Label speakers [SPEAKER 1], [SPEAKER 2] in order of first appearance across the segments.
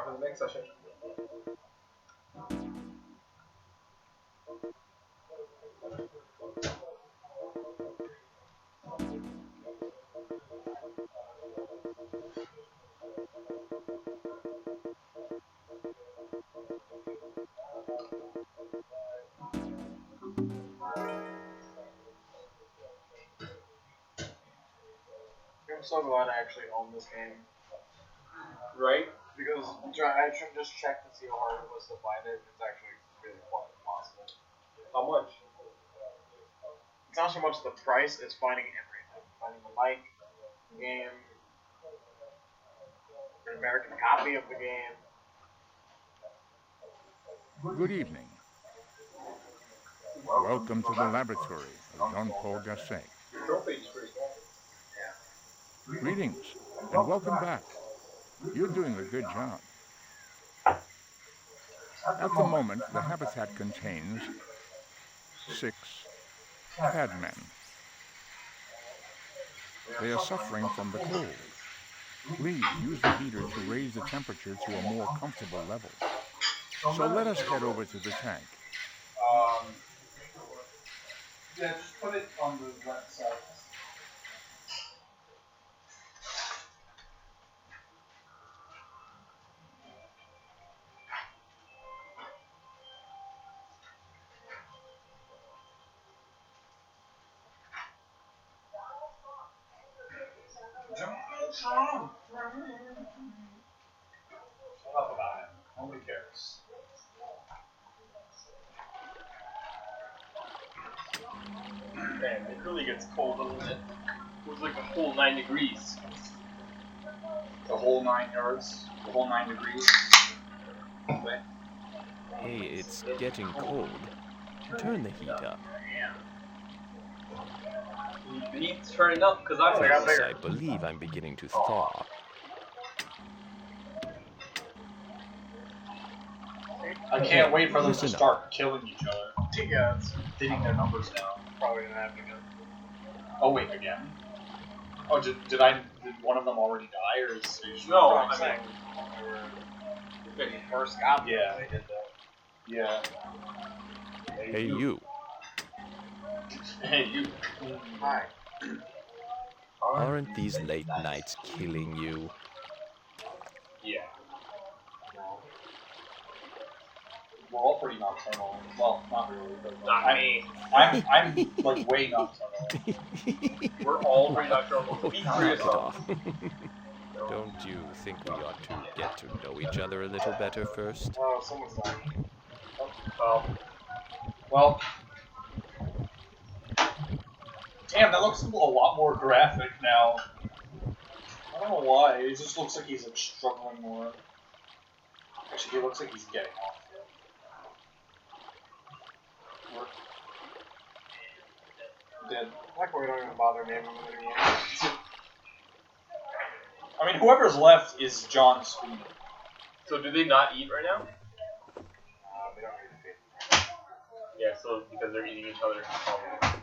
[SPEAKER 1] in the next session. I'm so glad I actually own this game. Right? Because I should just check to see how hard it was to find it. It's actually really quite possible. How much? It's not so much the price, it's finding everything. Finding the mic, the game, an American copy of the game.
[SPEAKER 2] Good evening. Welcome to the laboratory of Jean-Paul Gasset. Greetings, and welcome back. You're doing a good job. At the moment, the habitat contains 6 cadmen. They are suffering from the cold. Please use the heater to raise the temperature to a more comfortable level. So let us head over to the tank.
[SPEAKER 3] Yeah, just put it on the left side. Shut up about him. Nobody cares.
[SPEAKER 1] Man, it really gets cold, doesn't it? It was like a full 9 degrees.
[SPEAKER 3] The whole 9 yards. The whole 9 degrees. Okay.
[SPEAKER 4] Hey, it's getting cold. Turn the heat up.
[SPEAKER 1] The heat's turning up because I got
[SPEAKER 4] Yes,
[SPEAKER 1] bigger.
[SPEAKER 4] I believe I'm beginning to thaw.
[SPEAKER 3] I can't wait for them to
[SPEAKER 4] Listen
[SPEAKER 3] start killing each other.
[SPEAKER 1] Yeah, it's
[SPEAKER 3] Thinning their numbers down.
[SPEAKER 1] probably gonna happen again.
[SPEAKER 3] Oh wait, again? Oh, did one of them already die, or is it
[SPEAKER 1] No,
[SPEAKER 3] right?
[SPEAKER 1] I mean, when you first got them,
[SPEAKER 3] Yeah.
[SPEAKER 1] they did that.
[SPEAKER 3] Yeah.
[SPEAKER 4] Hey, you.
[SPEAKER 3] Hey, you.
[SPEAKER 1] Hi.
[SPEAKER 4] Aren't these late nights killing you?
[SPEAKER 3] Yeah. We're all pretty nocturnal. Well, not really, but
[SPEAKER 1] Not me.
[SPEAKER 3] I'm like way nocturnal.
[SPEAKER 1] We're all pretty nocturnal.
[SPEAKER 4] Oh,
[SPEAKER 1] Speak for
[SPEAKER 4] knock it
[SPEAKER 1] yourself.
[SPEAKER 4] off. Don't you think we ought to get to know each other a little better first?
[SPEAKER 1] Oh, someone's dying. Oh,
[SPEAKER 3] Well, damn, that looks a lot more graphic now. I don't know why. It just looks like he's like struggling more. Actually, he looks like he's getting off. Dead.
[SPEAKER 1] like we don't even bother naming them anymore.
[SPEAKER 3] I mean, whoever's left is John Sweeney.
[SPEAKER 1] So do they not eat right now? They don't need to feed. Yeah, so because they're eating each other. Probably.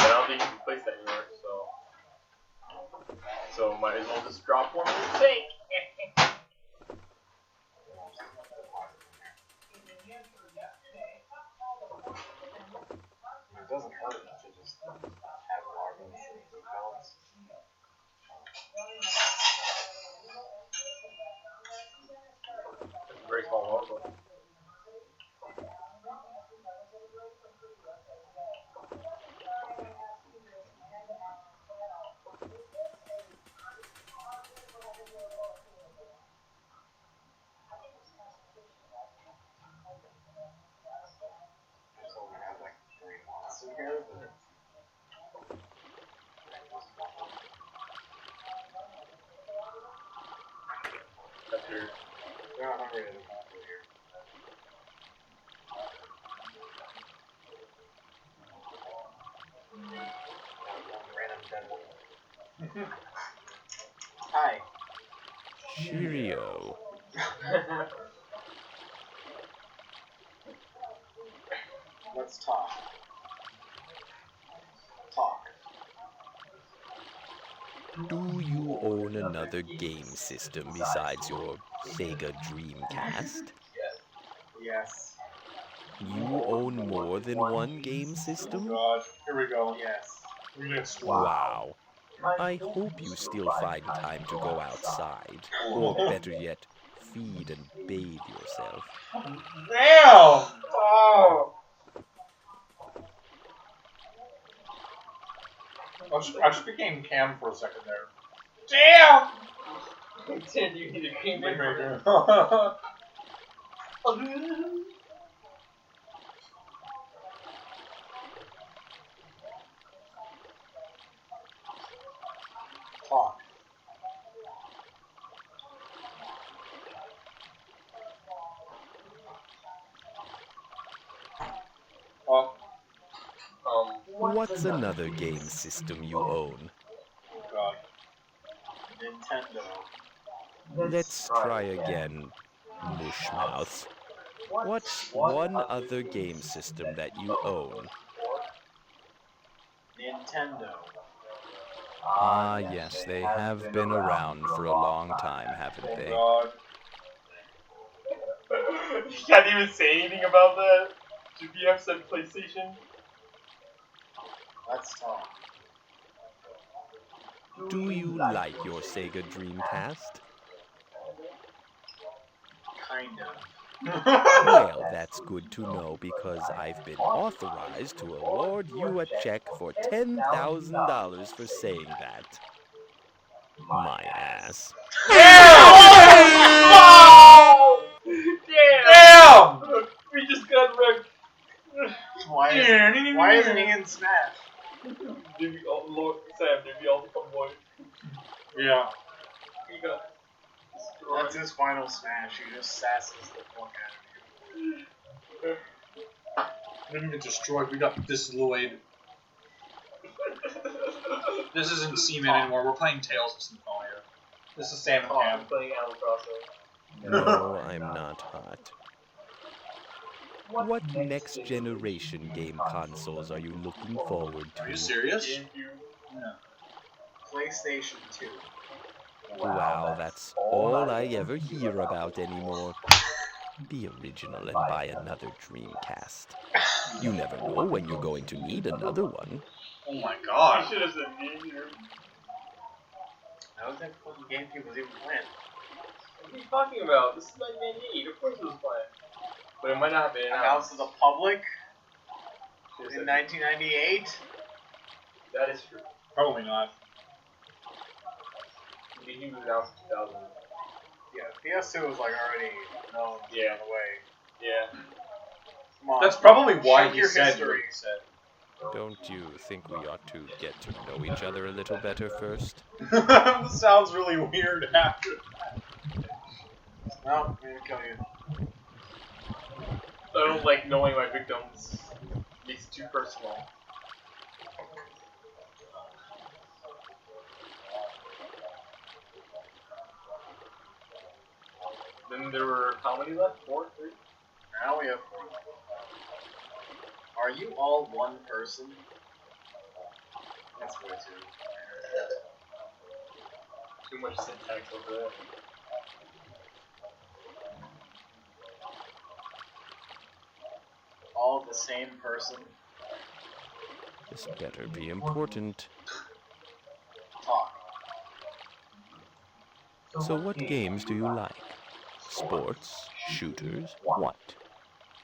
[SPEAKER 1] I don't think you can place that anywhere, so might as well just drop one in the tank. It doesn't hurt to just have larvae and pellets. It's a very small larva. So we have like 3 months in here, but that's weird. They're not hungry anymore. Random dead one. Hi.
[SPEAKER 4] Cheerio.
[SPEAKER 1] Let's talk. Talk.
[SPEAKER 4] Do you own another game system besides your Sega Dreamcast?
[SPEAKER 1] Yes.
[SPEAKER 4] You own more than one game
[SPEAKER 3] Oh
[SPEAKER 4] system?
[SPEAKER 3] god, here we go.
[SPEAKER 1] Yes.
[SPEAKER 3] We're gonna get screwed.
[SPEAKER 4] Wow. I hope you still find time to go outside. Or better yet, feed and bathe yourself.
[SPEAKER 3] Damn!
[SPEAKER 1] Oh!
[SPEAKER 3] I just became Cam for a second there. Damn!
[SPEAKER 1] Did you need a cream
[SPEAKER 3] Maker.
[SPEAKER 1] Talk.
[SPEAKER 3] Oh,
[SPEAKER 4] What's another game system you own?
[SPEAKER 3] god.
[SPEAKER 1] Nintendo.
[SPEAKER 4] Let's try again, Mushmouth. What's one other game system that you own?
[SPEAKER 1] Nintendo.
[SPEAKER 4] Ah, yes, they have been around for a long time, haven't
[SPEAKER 3] Oh
[SPEAKER 4] they?
[SPEAKER 3] god.
[SPEAKER 5] You can't even say anything about that. Should we have said PlayStation?
[SPEAKER 1] Let's talk.
[SPEAKER 4] Do you like your Sega Dreamcast?
[SPEAKER 1] Kind of.
[SPEAKER 4] Well, that's good to know because I've been authorized to award you a check for $10,000 for saying that. My ass.
[SPEAKER 5] Damn! We just got wrecked.
[SPEAKER 1] Why isn't he in Smash?
[SPEAKER 5] Did we all, Lord Sam, did we all become one?
[SPEAKER 3] Yeah.
[SPEAKER 5] He got destroyed.
[SPEAKER 1] That's his final Smash. He just sasses the fuck out of
[SPEAKER 3] We didn't get destroyed, we got disloyed. This isn't Seaman anymore, we're playing Tales of Symphonia. This is Sam and
[SPEAKER 5] Oh,
[SPEAKER 3] Cam.
[SPEAKER 5] I'm playing Animal Crossing.
[SPEAKER 4] No, I'm not hot. What next generation game consoles are you looking forward
[SPEAKER 3] Are you
[SPEAKER 4] to?
[SPEAKER 3] serious?
[SPEAKER 5] GameCube.
[SPEAKER 3] Yeah.
[SPEAKER 1] PlayStation 2.
[SPEAKER 4] Wow, that's all I ever hear about anymore. Be original and buy another Dreamcast. You never know when you're going to need another one.
[SPEAKER 3] Oh my
[SPEAKER 5] I
[SPEAKER 3] god.
[SPEAKER 5] should have said me here.
[SPEAKER 1] I don't think fucking GameCube was even planned.
[SPEAKER 5] What are you talking about? This is 1998. Of course it was planned. But it might not have been
[SPEAKER 1] Announced to the public in 1998.
[SPEAKER 5] That is true.
[SPEAKER 3] Probably not.
[SPEAKER 5] He was announced in 2000.
[SPEAKER 1] Yeah, PS2 was like already known
[SPEAKER 5] Yeah.
[SPEAKER 1] on the way.
[SPEAKER 5] Yeah.
[SPEAKER 1] Come on.
[SPEAKER 3] That's probably why
[SPEAKER 1] Check
[SPEAKER 3] he
[SPEAKER 1] your
[SPEAKER 3] said
[SPEAKER 1] history.
[SPEAKER 3] what he said.
[SPEAKER 4] Don't you think we ought to get to know each other a little better first?
[SPEAKER 3] This sounds really weird after.
[SPEAKER 1] No, I'm gonna kill you.
[SPEAKER 5] I don't like knowing my victims. It makes it too personal. Then there were how many left? 4? 3?
[SPEAKER 1] Now we have 4. Are you all one person? That's way too.
[SPEAKER 5] Too much syntax over there.
[SPEAKER 1] All the same person?
[SPEAKER 4] This better be important.
[SPEAKER 1] Talk.
[SPEAKER 4] So what games do you like? Sports? Shooters? What?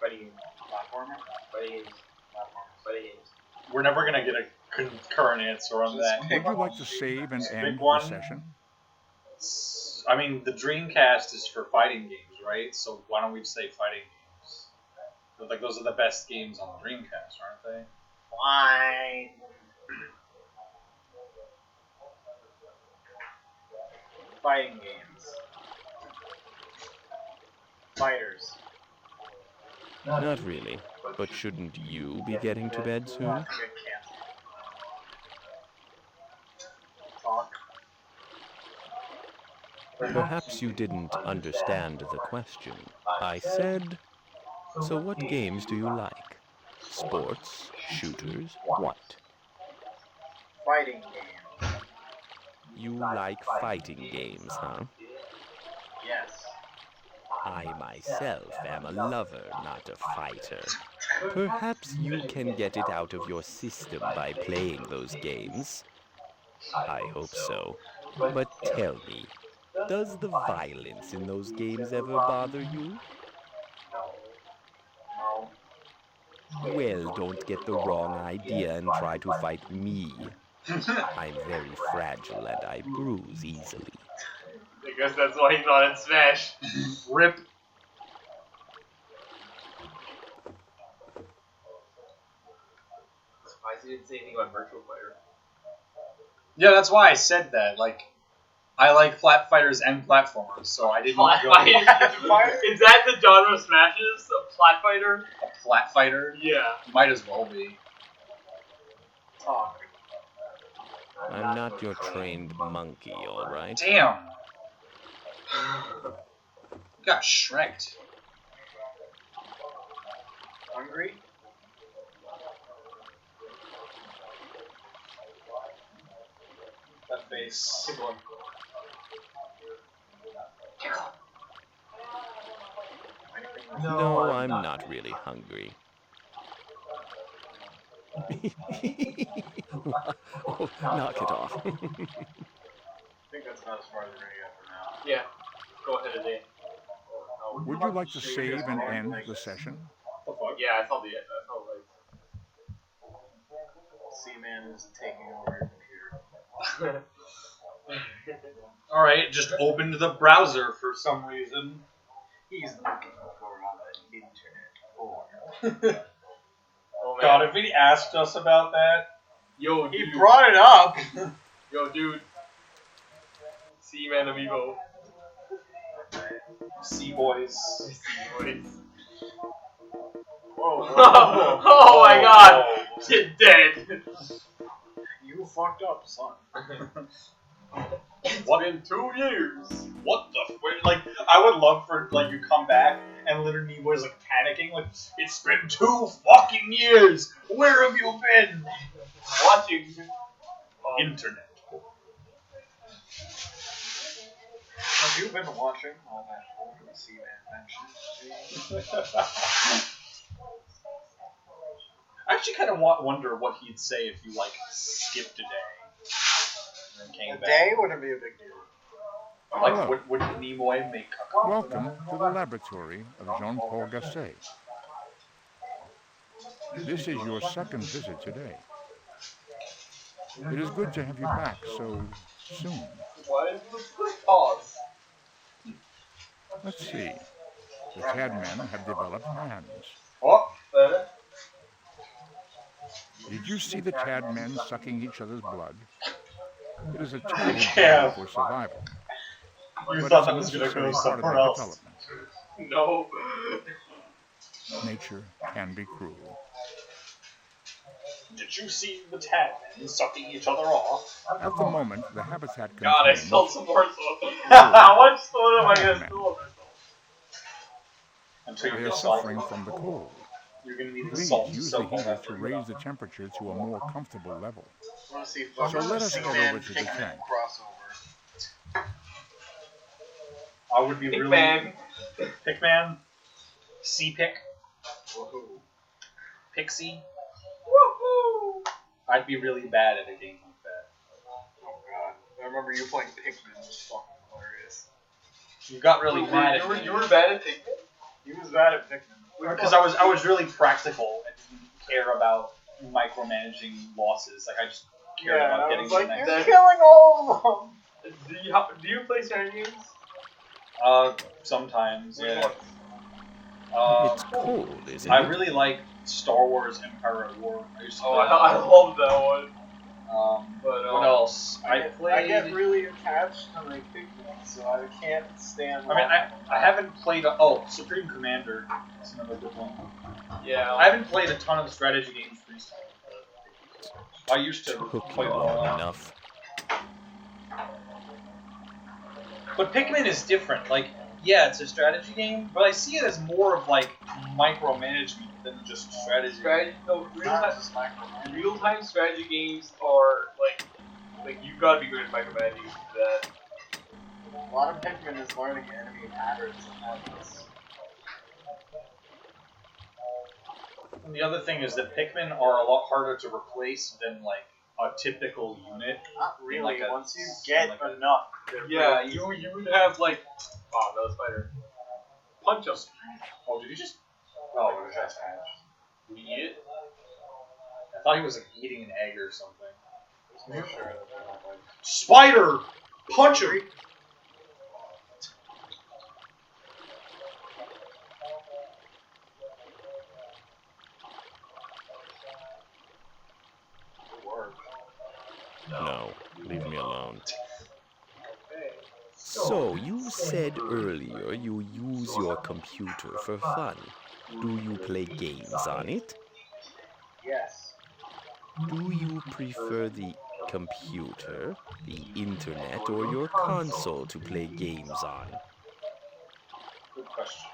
[SPEAKER 5] Fighting games.
[SPEAKER 1] Platformer?
[SPEAKER 5] Fighting games.
[SPEAKER 1] Platformer.
[SPEAKER 5] Fighting games.
[SPEAKER 3] We're never gonna get a concurrent answer on that.
[SPEAKER 2] Would you like to save and end the
[SPEAKER 3] one?
[SPEAKER 2] session?
[SPEAKER 3] I mean, the Dreamcast is for fighting games, right? So why don't we say fighting games? But, like, those are the best games on the Dreamcast, aren't they?
[SPEAKER 1] Fine. Fighting games. Fighters.
[SPEAKER 4] Not really. But shouldn't you be getting to bed soon?
[SPEAKER 1] Get canceled. Talk.
[SPEAKER 4] Perhaps you didn't understand the question. I said, so what games do you like? Sports? Shooters? What?
[SPEAKER 1] Fighting games.
[SPEAKER 4] You like fighting games, huh?
[SPEAKER 5] Yes.
[SPEAKER 4] I myself am a lover, not a fighter. Perhaps you can get it out of your system by playing those games. I hope so. But tell me, does the violence in those games ever bother you?
[SPEAKER 5] No.
[SPEAKER 4] Well, don't get the wrong idea and try to fight me. I'm very fragile and I bruise easily.
[SPEAKER 5] I guess that's why he's not in Smash.
[SPEAKER 3] Rip.
[SPEAKER 5] Surprised he didn't say anything about Virtual Fighter.
[SPEAKER 3] Yeah, that's why I said that. Like, I like flat fighters and platformers, so I didn't
[SPEAKER 5] Flat
[SPEAKER 3] go
[SPEAKER 5] Fighter?
[SPEAKER 3] flat
[SPEAKER 5] Is that the genre of Smashes? A Flat Fighter?
[SPEAKER 3] A flat fighter?
[SPEAKER 5] Yeah.
[SPEAKER 3] Might as well be.
[SPEAKER 5] Talk.
[SPEAKER 4] I'm not your trained monkey, all right?
[SPEAKER 3] Damn. Got shreked.
[SPEAKER 1] Hungry?
[SPEAKER 3] That face.
[SPEAKER 4] No, I'm not really hungry. Oh, knock it off.
[SPEAKER 1] I think that's about as far as we're gonna get for now.
[SPEAKER 5] Yeah. Go ahead, Ade.
[SPEAKER 2] Would you like to save and end the session?
[SPEAKER 3] The fuck?
[SPEAKER 5] Yeah, I saw like.
[SPEAKER 1] Seaman is taking over your computer.
[SPEAKER 3] Alright, just opened the browser for some reason.
[SPEAKER 1] He's looking for an internet or.
[SPEAKER 5] Oh, man.
[SPEAKER 3] God, if he asked us about that.
[SPEAKER 5] Yo,
[SPEAKER 1] He
[SPEAKER 5] dude.
[SPEAKER 1] brought it up!
[SPEAKER 5] Yo, dude. Seaman Amiibo.
[SPEAKER 3] Sea boys.
[SPEAKER 5] Boys.
[SPEAKER 1] Whoa, whoa,
[SPEAKER 5] Oh,
[SPEAKER 1] whoa.
[SPEAKER 5] my god! Shit dead!
[SPEAKER 1] You fucked up, son.
[SPEAKER 5] It's
[SPEAKER 3] What?
[SPEAKER 5] been 2 years!
[SPEAKER 3] What the f- like, I would love for, like, you come back and little me was, like, panicking, like, it's been 2 fucking years! Where have you been?
[SPEAKER 5] Watching.
[SPEAKER 3] Internet.
[SPEAKER 1] Have you been watching all that old Seaman mentions?
[SPEAKER 3] I actually kind of wonder what he'd say if you, like, skipped a day and then came
[SPEAKER 1] A
[SPEAKER 3] back.
[SPEAKER 1] day wouldn't be a big deal.
[SPEAKER 3] Like,
[SPEAKER 2] Hello.
[SPEAKER 3] would Nimoy make caca?
[SPEAKER 2] Welcome to the laboratory of Jean-Paul Gasset. This is your second visit today. It is good to have you back so soon.
[SPEAKER 5] Why is this pause?
[SPEAKER 2] Let's see. The Tad men have developed hands.
[SPEAKER 3] Oh,
[SPEAKER 2] Did you see the Tad men sucking each other's blood? It is a terrible
[SPEAKER 3] Yeah.
[SPEAKER 2] battle for survival,
[SPEAKER 3] you
[SPEAKER 2] but
[SPEAKER 3] thought
[SPEAKER 2] it's a
[SPEAKER 3] that was gonna go
[SPEAKER 2] necessary part of
[SPEAKER 3] somewhere
[SPEAKER 2] their
[SPEAKER 3] else.
[SPEAKER 2] development.
[SPEAKER 5] No.
[SPEAKER 2] Nature can be cruel.
[SPEAKER 3] Did you see the Tad men sucking each other off?
[SPEAKER 2] At the moment, the habitat
[SPEAKER 5] God, I
[SPEAKER 2] contains
[SPEAKER 5] smelled some more soda. How much soda am I gonna spill on myself?
[SPEAKER 3] Until
[SPEAKER 2] they
[SPEAKER 3] you
[SPEAKER 2] are
[SPEAKER 3] get salt.
[SPEAKER 2] suffering from the cold.
[SPEAKER 3] You're gonna need the
[SPEAKER 2] Please
[SPEAKER 3] salt to
[SPEAKER 2] use the
[SPEAKER 3] soak all
[SPEAKER 2] heater
[SPEAKER 3] that
[SPEAKER 2] to
[SPEAKER 3] liquid
[SPEAKER 2] raise the
[SPEAKER 3] up.
[SPEAKER 2] temperature to a more comfortable level.
[SPEAKER 1] I want to see
[SPEAKER 2] So
[SPEAKER 1] fucking
[SPEAKER 2] let us head
[SPEAKER 1] Seaman
[SPEAKER 2] over to the
[SPEAKER 1] Pikmin
[SPEAKER 2] tank.
[SPEAKER 1] crossover.
[SPEAKER 3] I would be
[SPEAKER 5] Big
[SPEAKER 3] really
[SPEAKER 5] man.
[SPEAKER 3] Pickman, C-Pick,
[SPEAKER 1] Woohoo.
[SPEAKER 3] Pixie.
[SPEAKER 5] Woohoo!
[SPEAKER 3] I'd be really bad at a game like that.
[SPEAKER 1] Oh god. I remember you playing Pikmin, it was fucking hilarious.
[SPEAKER 3] You got really mad at me
[SPEAKER 5] You were bad at Pikmin?
[SPEAKER 1] He was bad at Pikmin.
[SPEAKER 3] because I was really practical and didn't care about micromanaging losses. Like I just cared
[SPEAKER 1] Yeah, and
[SPEAKER 3] about
[SPEAKER 1] I
[SPEAKER 3] getting
[SPEAKER 1] was
[SPEAKER 3] the
[SPEAKER 1] like,
[SPEAKER 3] next.
[SPEAKER 1] you're killing all of them!
[SPEAKER 5] Do you play strategy games?
[SPEAKER 3] Sometimes,
[SPEAKER 5] Which
[SPEAKER 3] yeah.
[SPEAKER 5] ones?
[SPEAKER 4] It's cold, isn't
[SPEAKER 3] I
[SPEAKER 4] it?
[SPEAKER 3] really like Star Wars Empire at War. I used to
[SPEAKER 5] Oh,
[SPEAKER 3] play
[SPEAKER 5] I love that one.
[SPEAKER 3] But what else?
[SPEAKER 1] I get really attached to my Pikmin, so I can't stand
[SPEAKER 3] I mean, I haven't played. Supreme Commander. That's another good one.
[SPEAKER 5] Yeah.
[SPEAKER 3] I haven't played a ton of strategy games recently. But I used to
[SPEAKER 4] Took
[SPEAKER 3] play
[SPEAKER 4] you
[SPEAKER 3] them a
[SPEAKER 4] long
[SPEAKER 3] lot.
[SPEAKER 4] enough.
[SPEAKER 3] But Pikmin is different. Like, yeah, it's a strategy game, but I see it as more of like micromanagement than just strategy.
[SPEAKER 5] No,
[SPEAKER 1] Not just micromanaging.
[SPEAKER 5] real-time strategy games are like Like, you gotta be good at micromanaging to do that.
[SPEAKER 1] A lot of Pikmin is learning enemy patterns and habits.
[SPEAKER 3] And the other thing is that Pikmin are a lot harder to replace than like a typical unit.
[SPEAKER 1] Not really.
[SPEAKER 3] Like a-
[SPEAKER 1] Once you get
[SPEAKER 3] like a-
[SPEAKER 1] enough, they're
[SPEAKER 5] Yeah,
[SPEAKER 1] really
[SPEAKER 5] you
[SPEAKER 1] easy.
[SPEAKER 5] would have like, oh, another spider. Punch him.
[SPEAKER 3] Oh, did he just?
[SPEAKER 1] Oh,
[SPEAKER 3] Oh,
[SPEAKER 1] it just hatched.
[SPEAKER 5] Did he eat it?
[SPEAKER 3] I thought he was like eating an egg or something.
[SPEAKER 1] Just make sure that they're not like.
[SPEAKER 3] Spider, punch him!
[SPEAKER 1] It worked.
[SPEAKER 4] No, leave me alone.
[SPEAKER 5] Okay.
[SPEAKER 4] So, you said earlier you use your computer for fun. Do you play games on it?
[SPEAKER 1] Yes.
[SPEAKER 4] Do you prefer the computer, the internet, or your console to play games on?
[SPEAKER 3] Good question.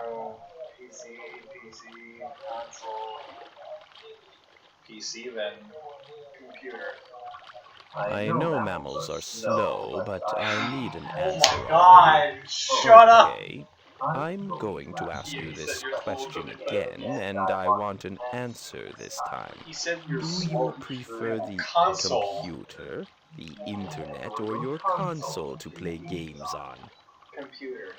[SPEAKER 1] Oh, PC, console,
[SPEAKER 3] PC then.
[SPEAKER 1] computer.
[SPEAKER 4] I know mammals are slow, but I need an
[SPEAKER 3] Oh
[SPEAKER 4] answer
[SPEAKER 3] my
[SPEAKER 4] already.
[SPEAKER 3] god! Shut up!
[SPEAKER 4] Okay, I'm going to ask you
[SPEAKER 5] You said
[SPEAKER 4] this
[SPEAKER 5] you're slow,
[SPEAKER 4] question
[SPEAKER 5] but better.
[SPEAKER 4] again, and I want an answer this time.
[SPEAKER 3] He said you're
[SPEAKER 4] Do
[SPEAKER 3] slow.
[SPEAKER 4] you prefer the
[SPEAKER 3] Console.
[SPEAKER 4] computer, the internet, or your console to play games on?
[SPEAKER 1] Computer.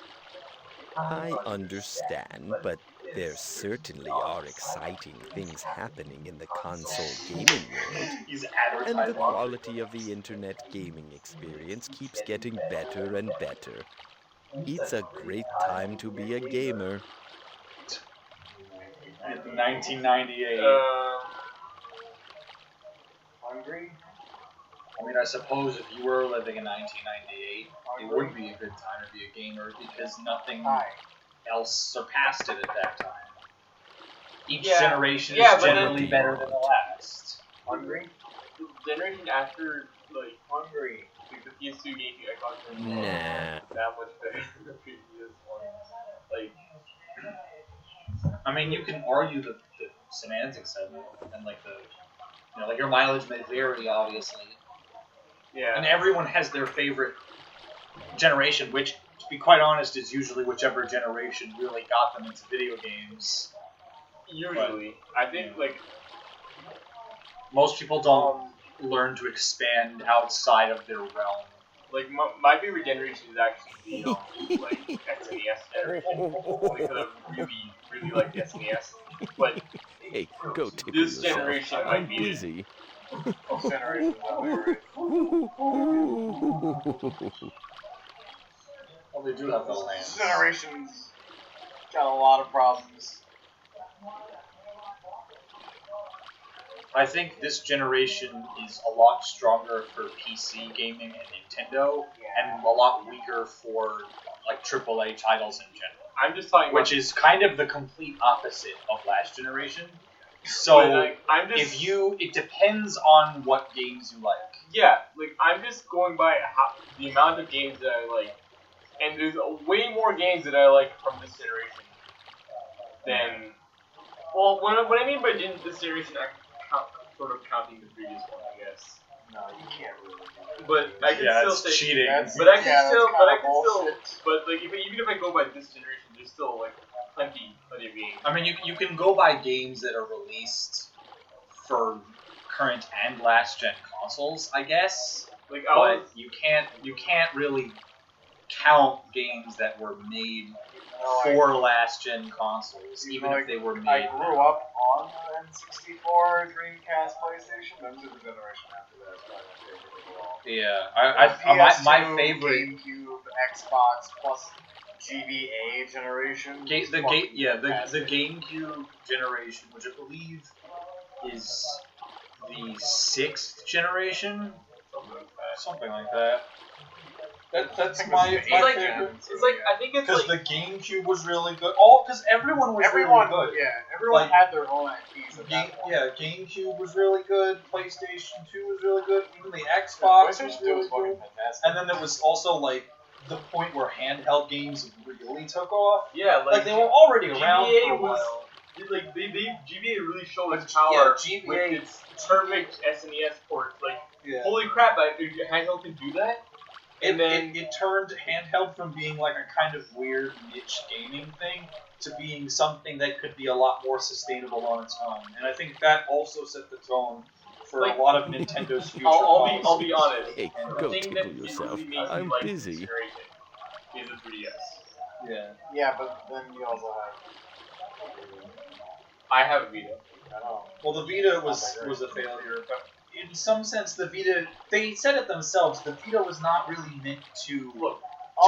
[SPEAKER 4] I understand, but there certainly are exciting things happening in the console gaming world.
[SPEAKER 3] He's
[SPEAKER 4] And the
[SPEAKER 3] advertising.
[SPEAKER 4] quality of the internet gaming experience keeps getting better and better. It's a great time to be a gamer.
[SPEAKER 3] 1998.
[SPEAKER 1] Hungry?
[SPEAKER 3] I mean, I suppose if you were living in 1998, it would be a good time to be a gamer because nothing
[SPEAKER 1] Hi.
[SPEAKER 3] else surpassed it at that time. Each
[SPEAKER 5] Yeah.
[SPEAKER 3] generation
[SPEAKER 5] Yeah,
[SPEAKER 3] is
[SPEAKER 5] but
[SPEAKER 3] generally
[SPEAKER 4] then-
[SPEAKER 3] better than the last.
[SPEAKER 1] Hungry?
[SPEAKER 5] The generation after, like,
[SPEAKER 1] Hungry.
[SPEAKER 5] the PS2 game, I got them
[SPEAKER 4] Nah.
[SPEAKER 5] that much better than the previous one. Like,
[SPEAKER 3] I mean, you can argue the semantics of it and like the, like your mileage may vary, obviously,
[SPEAKER 5] yeah.
[SPEAKER 3] and everyone has their favorite generation, which, to be quite honest, is usually whichever generation really got them into video games.
[SPEAKER 5] Usually. I think, like,
[SPEAKER 3] Most people don't learn to expand outside of their realm.
[SPEAKER 5] like my favorite generation is actually the, like, SNES generation. Because I really, really like the SNES. But
[SPEAKER 4] Hey, go tickle
[SPEAKER 5] this
[SPEAKER 4] yourself.
[SPEAKER 5] generation
[SPEAKER 4] I'm
[SPEAKER 5] might be
[SPEAKER 4] busy.
[SPEAKER 1] This generation's that way, right?
[SPEAKER 3] Well, they do have the
[SPEAKER 1] This
[SPEAKER 3] lands.
[SPEAKER 1] generation's got a lot of problems.
[SPEAKER 3] I think this generation is a lot stronger for PC gaming and Nintendo, and a lot weaker for like AAA titles in general.
[SPEAKER 5] I'm just talking
[SPEAKER 3] Which
[SPEAKER 5] about,
[SPEAKER 3] is kind of the complete opposite of last generation.
[SPEAKER 5] but,
[SPEAKER 3] So
[SPEAKER 5] like, I'm just,
[SPEAKER 3] it depends on what games you like.
[SPEAKER 5] yeah, like, I'm just going by the amount of games that I like. And there's way more games that I like from this generation than, well, what I mean by this generation, I'm sort of counting the previous one, I guess.
[SPEAKER 1] No, you can't really do that.
[SPEAKER 5] But I can
[SPEAKER 3] Yeah,
[SPEAKER 5] still
[SPEAKER 3] it's
[SPEAKER 5] say,
[SPEAKER 3] cheating.
[SPEAKER 5] but I can
[SPEAKER 1] Yeah,
[SPEAKER 5] still,
[SPEAKER 1] that's
[SPEAKER 5] but I
[SPEAKER 1] kinda
[SPEAKER 5] can still,
[SPEAKER 1] bullshit.
[SPEAKER 5] but like even if I go by this generation, there's still like plenty of games.
[SPEAKER 3] I mean, you can go by games that are released for current and last gen consoles, I guess.
[SPEAKER 5] Like
[SPEAKER 3] But you can't really count games that were made for last gen consoles, even if they were made.
[SPEAKER 1] I grew up on the N64, Dreamcast, PlayStation. Those are the generation after that. It's probably my favorite overall.
[SPEAKER 3] Yeah, my
[SPEAKER 1] PS2,
[SPEAKER 3] favorite.
[SPEAKER 1] GameCube, Xbox plus GBA generation.
[SPEAKER 3] The
[SPEAKER 1] fantastic.
[SPEAKER 3] GameCube generation, which I believe is the 6th generation, something like that. That's my
[SPEAKER 5] It's
[SPEAKER 3] favorite.
[SPEAKER 5] like I think it's
[SPEAKER 3] Because
[SPEAKER 5] like
[SPEAKER 3] the GameCube was really good. Because everyone was
[SPEAKER 1] Everyone,
[SPEAKER 3] really good.
[SPEAKER 1] everyone
[SPEAKER 3] Like,
[SPEAKER 1] had their own IPs at that point.
[SPEAKER 3] GameCube was really good. PlayStation 2 was really good. Even the Xbox was
[SPEAKER 1] PlayStation 2
[SPEAKER 3] really
[SPEAKER 1] was fucking
[SPEAKER 3] good.
[SPEAKER 1] fantastic.
[SPEAKER 3] And then there was also like the point where handheld games really took off.
[SPEAKER 5] yeah,
[SPEAKER 3] Like they were already around
[SPEAKER 5] GBA
[SPEAKER 3] for a
[SPEAKER 5] was
[SPEAKER 3] while.
[SPEAKER 5] like GBA really showed its power
[SPEAKER 3] GBA
[SPEAKER 5] with its perfect SNES ports. Like
[SPEAKER 3] Yeah.
[SPEAKER 5] holy crap, handheld can do that? And then
[SPEAKER 3] it turned handheld from being like a kind of weird niche gaming thing to being something that could be a lot more sustainable on its own. And I think that also set the tone for
[SPEAKER 5] Like,
[SPEAKER 3] a lot of Nintendo's future
[SPEAKER 5] I'll be
[SPEAKER 3] policies.
[SPEAKER 5] honest.
[SPEAKER 4] Hey,
[SPEAKER 5] The
[SPEAKER 4] go
[SPEAKER 5] thing
[SPEAKER 4] tickle
[SPEAKER 5] that
[SPEAKER 4] yourself.
[SPEAKER 5] really makes me
[SPEAKER 4] I'm
[SPEAKER 5] like this
[SPEAKER 4] busy.
[SPEAKER 5] generation is the 3DS.
[SPEAKER 3] Yeah.
[SPEAKER 1] Yeah, but then you also have.
[SPEAKER 5] I have a Vita.
[SPEAKER 1] I know.
[SPEAKER 3] Well, the Vita was a failure, but in some sense, the Vita, they said it themselves, the Vita was not really meant to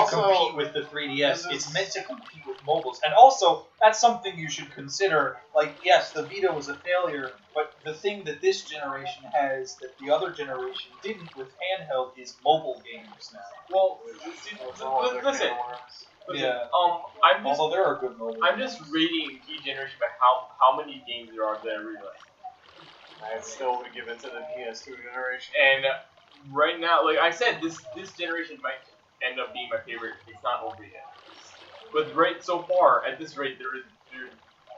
[SPEAKER 3] compete with the 3DS. It's meant to compete with mobiles. And also, that's something you should consider. Like, yes, the Vita was a failure, but the thing that this generation has that the other generation didn't with handheld is mobile games now.
[SPEAKER 5] Well, listen.
[SPEAKER 3] Yeah.
[SPEAKER 5] Although
[SPEAKER 3] there are good mobile
[SPEAKER 5] I'm
[SPEAKER 3] games.
[SPEAKER 5] just rating each generation by how many games there are that I really like.
[SPEAKER 1] I still would give it to the PS2 generation.
[SPEAKER 5] And right now, like I said, this generation might end up being my favorite. It's not over yet. But so far, at this rate, there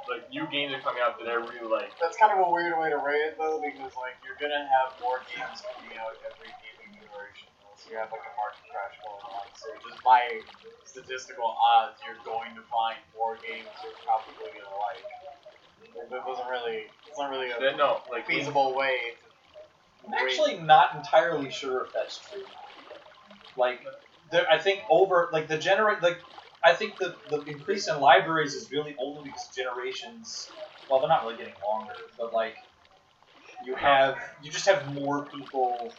[SPEAKER 5] like new games are coming out that I really like.
[SPEAKER 1] That's kind of a weird way to rate it though, because like you're gonna have more games coming out every gaming generation. So you have like a market crash going on. So just by statistical odds, you're going to find more games you're probably gonna like. That doesn't really. It's not really a feasible way.
[SPEAKER 3] I'm actually not entirely sure if that's true. Like, I think I think the increase in libraries is really only because generations. Well, they're not really getting longer, but like, you just have more people.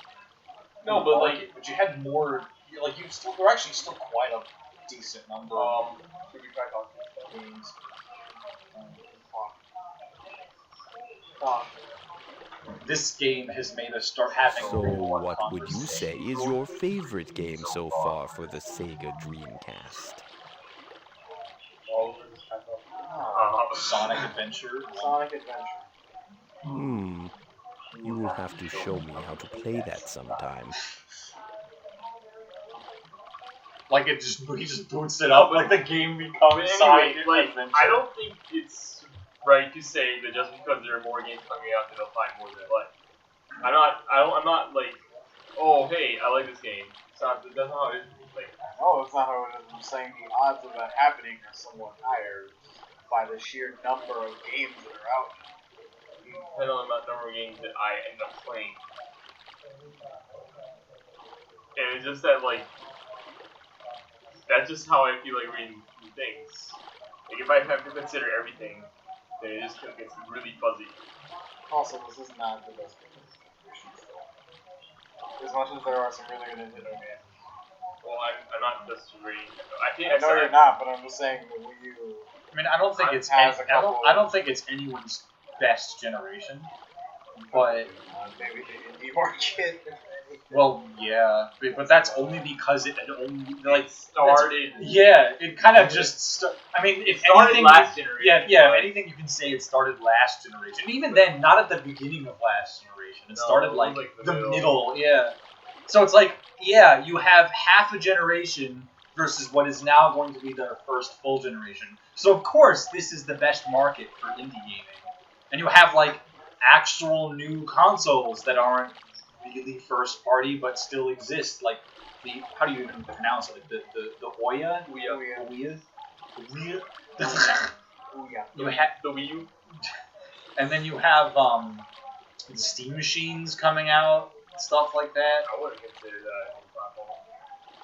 [SPEAKER 5] No, but like,
[SPEAKER 3] but you had more. Like, there are actually still quite a decent number of
[SPEAKER 5] should we try talking?
[SPEAKER 3] games. This game has made us start having.
[SPEAKER 4] So, what would you say is your favorite game so far for the Sega Dreamcast?
[SPEAKER 3] Sonic Adventure.
[SPEAKER 1] Sonic Adventure.
[SPEAKER 4] You will have to show me how to play that sometime.
[SPEAKER 3] Like he just boots it up, like the game becomes Sonic Adventure.
[SPEAKER 5] I don't think it's right to say that just because there are more games coming out, that they'll find more that I like. I'm not like, oh hey, I like this game. That's not how it is. Like,
[SPEAKER 1] no, it's not how it is. I'm saying the odds of that happening are somewhat higher by the sheer number of games that are out.
[SPEAKER 5] Depending on the number of games that I end up playing. And it's just that, like, that's just how I feel like reading things. Like, if I have to consider everything, then it just gets really fuzzy.
[SPEAKER 1] Also, this is not the best generation still. As much as there are some really good Nintendo games.
[SPEAKER 5] Well, I'm not just reading.
[SPEAKER 1] I know you're not, but I'm just saying the Wii U.
[SPEAKER 3] I mean, I don't think I don't think it's anyone's best generation, but
[SPEAKER 1] maybe the indie market.
[SPEAKER 3] Well, yeah, but that's only because it had only
[SPEAKER 5] started.
[SPEAKER 3] Yeah, it kind of just. I mean, if anything,
[SPEAKER 5] last generation.
[SPEAKER 3] Yeah. If anything, you can say it started last generation. And even then, not at the beginning of last generation. It started like the middle. Yeah. So it's like, yeah, you have half a generation versus what is now going to be their first full generation. So of course, this is the best market for indie gaming, and you have like actual new consoles that aren't really first party but still exist, like the how do you even pronounce it? The Ouya?
[SPEAKER 5] Ouya.
[SPEAKER 3] You have
[SPEAKER 5] the Wii U,
[SPEAKER 3] and then you have the Steam machines coming out, stuff like that.
[SPEAKER 5] I wouldn't consider that a platform.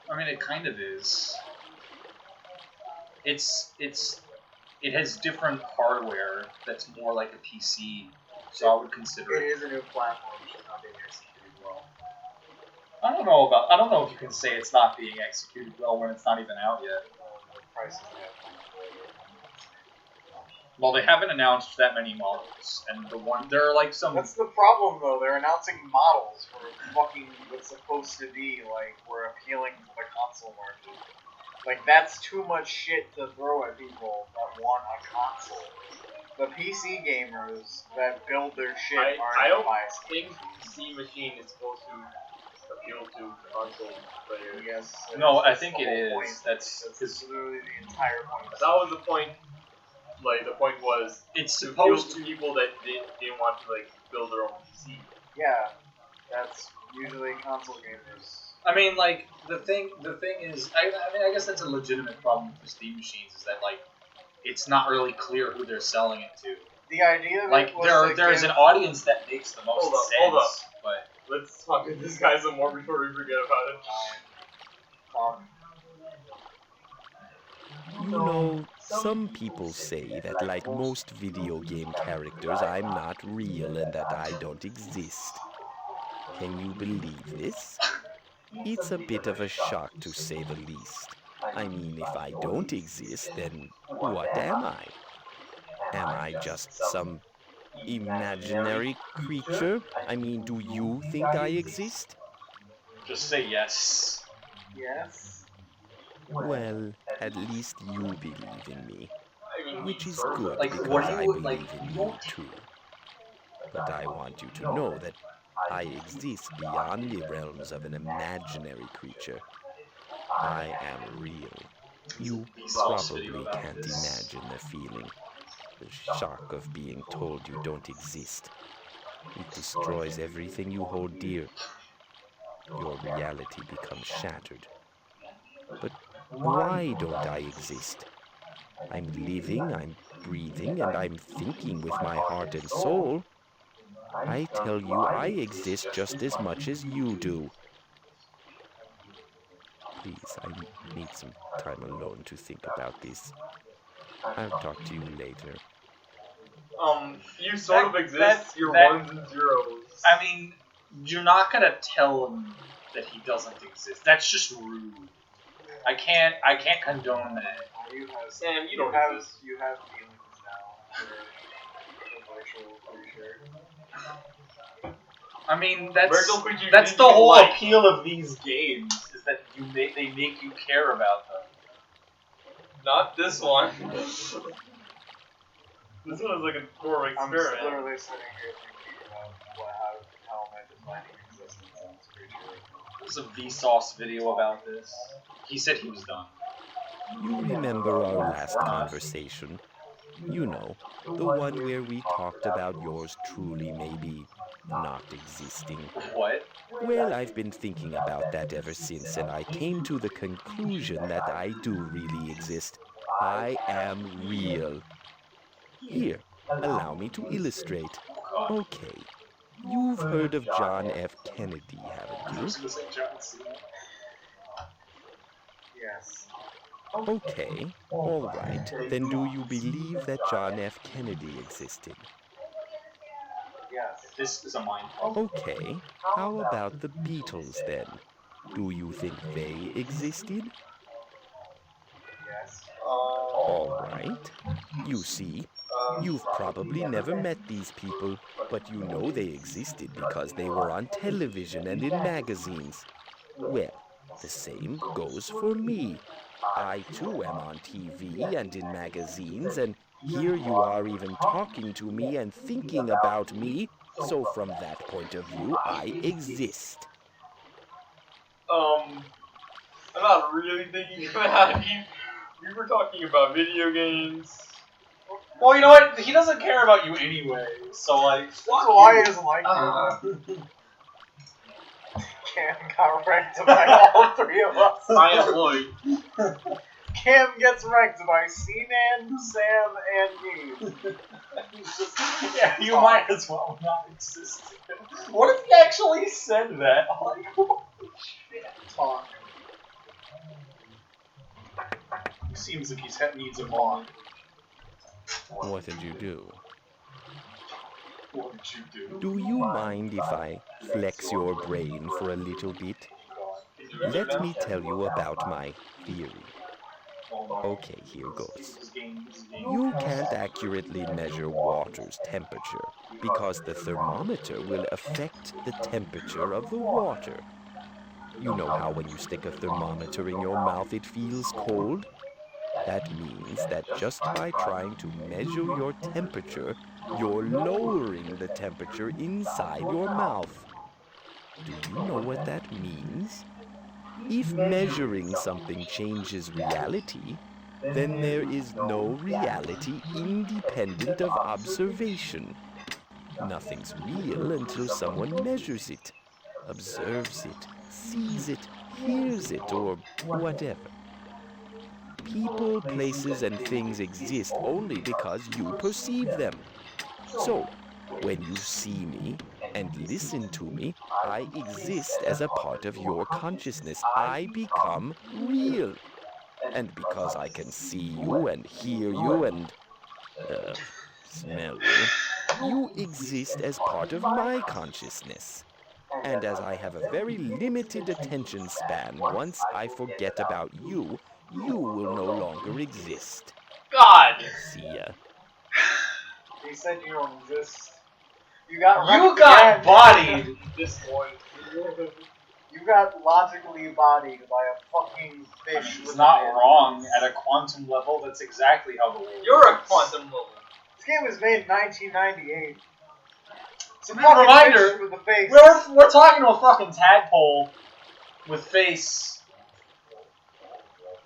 [SPEAKER 3] I mean, it kind of is. It has different hardware that's more like a PC, so I would consider
[SPEAKER 1] it. It is a new platform, which is not being executed well.
[SPEAKER 3] I don't know if you can say it's not being executed well when it's not even out yet.
[SPEAKER 1] The prices
[SPEAKER 3] Well, they haven't announced that many models, and there are like some.
[SPEAKER 1] That's the problem, though. They're announcing models for fucking what's supposed to be like we're appealing to the console market. Like that's too much shit to throw at people that want a console. The PC gamers that build their shit aren't
[SPEAKER 5] I don't
[SPEAKER 1] buy
[SPEAKER 5] think Steam Machine is supposed to appeal to console players.
[SPEAKER 1] Yes.
[SPEAKER 3] No, I think it is.
[SPEAKER 1] Point. That's literally the entire point.
[SPEAKER 5] That was the point. Like the point was,
[SPEAKER 3] it's
[SPEAKER 5] supposed to people that didn't want to like build their own PC.
[SPEAKER 1] Yeah, that's Usually console gamers.
[SPEAKER 3] I mean, like the thing is, I mean, I guess that's a legitimate problem for Steam machines is that like it's not really clear who they're selling it to.
[SPEAKER 1] The idea of
[SPEAKER 3] Like
[SPEAKER 1] it was
[SPEAKER 3] there's an audience that makes the most
[SPEAKER 5] Hold up,
[SPEAKER 3] sense.
[SPEAKER 5] hold up.
[SPEAKER 3] But
[SPEAKER 5] Let's talk to this guy some more before we forget about it.
[SPEAKER 4] You know, some people say that like most video game characters, I'm not real and that I don't exist. Can you believe this? It's a bit of a shock to say the least. I mean, if I don't exist, then what am I? Am I just some imaginary creature? I mean, do you think I exist?
[SPEAKER 3] just say yes.
[SPEAKER 1] Yes.
[SPEAKER 4] Well, at least you believe in me,
[SPEAKER 5] I mean,
[SPEAKER 4] which
[SPEAKER 5] he
[SPEAKER 4] is
[SPEAKER 5] sort of
[SPEAKER 4] good
[SPEAKER 3] Like,
[SPEAKER 4] because
[SPEAKER 3] what do
[SPEAKER 4] I
[SPEAKER 3] you,
[SPEAKER 4] believe
[SPEAKER 3] like,
[SPEAKER 4] in
[SPEAKER 3] you
[SPEAKER 4] you
[SPEAKER 3] don't-
[SPEAKER 4] too. But I want you to know that I exist beyond the realms of an imaginary creature. I am real. You probably can't imagine the feeling, the shock of being told you don't exist. It destroys everything you hold dear. Your reality becomes shattered. But why don't I exist? I'm living, I'm breathing, and I'm thinking with my heart and soul. I tell you, I exist just as much as you do. Please, I need some time alone to think about this. I'll talk to you later.
[SPEAKER 5] You sort of exist. You're
[SPEAKER 3] that-
[SPEAKER 5] ones and zeros.
[SPEAKER 3] I mean, you're not gonna tell him that he doesn't exist. That's just rude. I can't condone that.
[SPEAKER 1] You have
[SPEAKER 5] Sam, you
[SPEAKER 1] you
[SPEAKER 5] don't
[SPEAKER 1] have
[SPEAKER 5] exist.
[SPEAKER 1] you have feelings now for a virtual creature.
[SPEAKER 3] I mean,
[SPEAKER 5] Virtual creature
[SPEAKER 3] that's
[SPEAKER 5] you
[SPEAKER 3] the
[SPEAKER 5] can
[SPEAKER 3] whole
[SPEAKER 5] like.
[SPEAKER 3] appeal of these games is that they make you care about them.
[SPEAKER 5] Not this one. This one is like a more of an
[SPEAKER 1] I'm just
[SPEAKER 5] experiment.
[SPEAKER 1] literally sitting here thinking about how am I defining existence in this creature.
[SPEAKER 3] There's a Vsauce video about this. He said he was done.
[SPEAKER 4] You remember our last conversation? You know, the one where we talked about yours truly maybe not existing.
[SPEAKER 3] What?
[SPEAKER 4] Well, I've been thinking about that ever since, and I came to the conclusion that I do really exist. I am real. Here, allow me to illustrate. Okay, you've heard of John F. Kennedy, haven't
[SPEAKER 3] I
[SPEAKER 4] you?
[SPEAKER 3] was gonna say John Cena.
[SPEAKER 1] Yes.
[SPEAKER 4] Okay, all right. Then do you believe that John F. Kennedy existed?
[SPEAKER 1] Yes.
[SPEAKER 3] This is a mind.
[SPEAKER 4] Okay, how about the Beatles then? Do you think they existed?
[SPEAKER 1] Yes.
[SPEAKER 4] All right. You see, you've probably never met these people, but you know they existed because they were on television and in magazines. Well, the same goes for me. I too am on TV and in magazines, and here you are even talking to me and thinking about me. So from that point of view, I exist.
[SPEAKER 5] I'm not really thinking about you. We were talking about video games.
[SPEAKER 3] Well, you know what? He doesn't care about you anyway. So like,
[SPEAKER 1] That's why he doesn't like you.
[SPEAKER 5] Uh,
[SPEAKER 1] Cam got wrecked by all three of us.
[SPEAKER 5] I am Lloyd.
[SPEAKER 1] Cam gets wrecked by Seaman, Sam, and me.
[SPEAKER 3] yeah, you might as well not exist. What if he actually said that? Like, holy shit.
[SPEAKER 1] Talk.
[SPEAKER 3] He seems like he needs a moment.
[SPEAKER 4] What did you do?
[SPEAKER 3] What did you do?
[SPEAKER 4] Do you mind if I flex your brain for a little bit? Let me tell you about my theory. Okay, here goes. You can't accurately measure water's temperature because the thermometer will affect the temperature of the water. You know how when you stick a thermometer in your mouth it feels cold? That means that just by trying to measure your temperature, you're lowering the temperature inside your mouth. Do you know what that means? If measuring something changes reality, then there is no reality independent of observation. Nothing's real until someone measures it. observes it, sees it, hears it, or whatever. People, places, and things exist only because you perceive them. So, when you see me and listen to me, I exist as a part of your consciousness. I become real. And because I can see you and hear you and, uh, smell you, you exist as part of my consciousness. And as I have a very limited attention span, once I forget about you, you will no longer exist.
[SPEAKER 5] God!
[SPEAKER 4] See ya.
[SPEAKER 1] They said you don't exist. You got
[SPEAKER 3] You got bodied!
[SPEAKER 5] This one.
[SPEAKER 1] You got logically bodied by a fucking fish.
[SPEAKER 3] It's
[SPEAKER 1] with
[SPEAKER 3] not
[SPEAKER 1] a man.
[SPEAKER 3] wrong. At a quantum level, that's exactly how the world
[SPEAKER 5] You're a
[SPEAKER 3] works.
[SPEAKER 5] quantum level.
[SPEAKER 1] This game was made in 1998. It's a
[SPEAKER 3] Reminder,
[SPEAKER 1] fucking fish with a face.
[SPEAKER 3] We're talking to a fucking tadpole with face.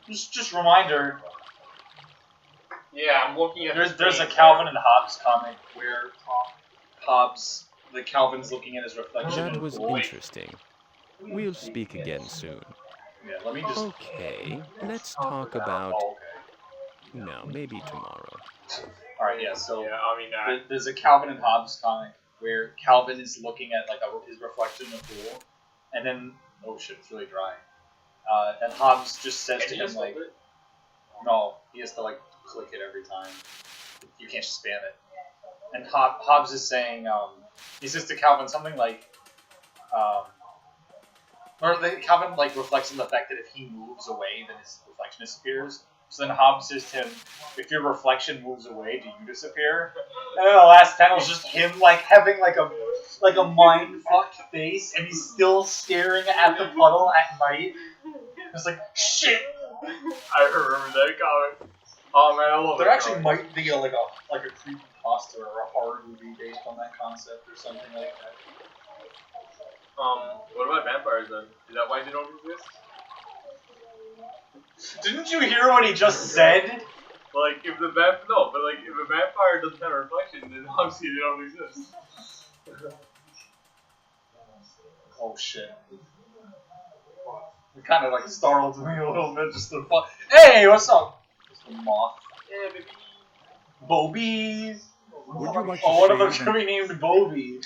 [SPEAKER 3] Just reminder.
[SPEAKER 5] Yeah, I'm looking at
[SPEAKER 3] There's a Calvin and Hobbes comic where the Calvin's looking at his reflection in
[SPEAKER 4] That
[SPEAKER 3] a
[SPEAKER 4] was
[SPEAKER 3] pool.
[SPEAKER 4] interesting. We'll speak again soon.
[SPEAKER 3] Yeah, let me just.
[SPEAKER 4] Okay, let's talk about...
[SPEAKER 3] Oh, okay.
[SPEAKER 4] No, maybe tomorrow.
[SPEAKER 3] Alright, yeah, so
[SPEAKER 5] Yeah, I mean,
[SPEAKER 3] there's a Calvin and Hobbes comic where Calvin is looking at like his reflection in a pool, and then oh shit, it's really dry. And Hobbes just says to him like, no, he has to like click it every time. You can't just spam it. And Hobbes is saying, he says to Calvin something like, Calvin like reflects on the fact that if he moves away, then his reflection disappears. So then Hobbes says to him, if your reflection moves away, do you disappear? And then the last panel is just him like having like a mind fucked face, and he's still staring at the puddle at night. It's like shit.
[SPEAKER 5] I remember that comic. Oh man, I love
[SPEAKER 3] There
[SPEAKER 5] that
[SPEAKER 3] actually
[SPEAKER 5] comic.
[SPEAKER 3] might be like a creepypasta or a horror movie based on that concept or something like that.
[SPEAKER 5] What about vampires then? Is that why they don't exist?
[SPEAKER 3] Didn't you hear what he just said?
[SPEAKER 5] Like, if the if a vampire doesn't have a reflection, then obviously they don't exist.
[SPEAKER 3] Oh shit. It kind of like startled me a little bit, just the fuck. Hey, what's up? Just the moth.
[SPEAKER 5] Yeah, baby.
[SPEAKER 3] Bobies.
[SPEAKER 2] Would you like to
[SPEAKER 3] Oh, one of them
[SPEAKER 2] save
[SPEAKER 3] should be named Bobby.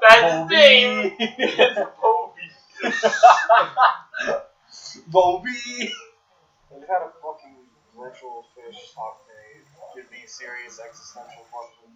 [SPEAKER 5] That's his name!
[SPEAKER 3] Bobby.
[SPEAKER 5] It's Bobby.
[SPEAKER 3] Bobby.
[SPEAKER 1] We've had a fucking virtual fish talk to me, give me serious existential questions.